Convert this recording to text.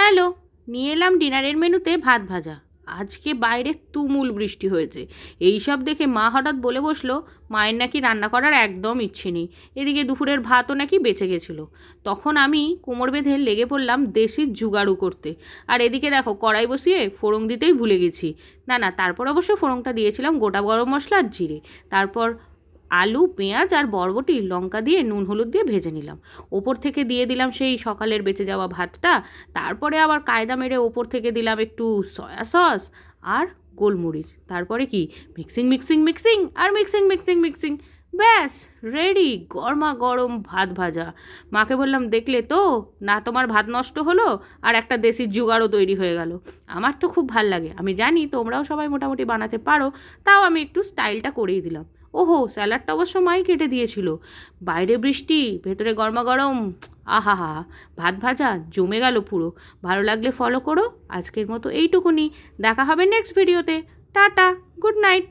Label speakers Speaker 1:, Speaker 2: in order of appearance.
Speaker 1: Hello, নিয়ে এলাম ডিনারের মেনুতে ভাত ভাজা। আজকে বাইরে তুমুল বৃষ্টি হয়েছে। এই সব দেখে মা হঠাৎ বলে বসলো মায়ের নাকি রান্না করার একদম ইচ্ছে নেই, এদিকে দুপুরের ভাতও নাকি বেঁচে গেছিলো। তখন আমি কোমর বেঁধে লেগে পড়লাম দেশির জুগাড়ু করতে। আর এদিকে দেখো কড়াই বসিয়ে ফোড়ন দিতেই ভুলে গেছি। না, তারপর অবশ্য ফোড়নটা দিয়েছিলাম গোটা গরম মশলা আর জিরে। তারপর আলু, পেঁয়াজ আর বরবটি লঙ্কা দিয়ে নুন হলুদ দিয়ে ভেজে নিলাম। ওপর থেকে দিয়ে দিলাম সেই সকালের বেঁচে যাওয়া ভাতটা। তারপরে আবার কায়দা মেরে ওপর থেকে দিলাম একটু সয়া সস আর গোলমরিচ। তারপরে কি মিক্সিং মিক্সিং মিক্সিং আর মিক্সিং মিক্সিং মিক্সিং, ব্যাস রেডি গরমা গরম ভাত ভাজা। মাকে বললাম দেখলে তো, না তোমার ভাত নষ্ট হলো আর একটা দেশি জুগাড়ও তৈরি হয়ে গেল। আমার তো খুব ভাল লাগে, আমি জানি তোমরাও সবাই মোটামুটি বানাতে পারো, তাও আমি একটু স্টাইলটা করেই দিলাম। ওহো, স্যালাডটা অবশ্য মাই কেটে দিয়েছিল। বাইরে বৃষ্টি, ভেতরে গরমা গরম, আহা হা, ভাত ভাজা জমে গেল পুরো। ভালো লাগলে ফলো করো। আজকের মতো এইটুকুনি, দেখা হবে নেক্সট ভিডিওতে। Tata, good night.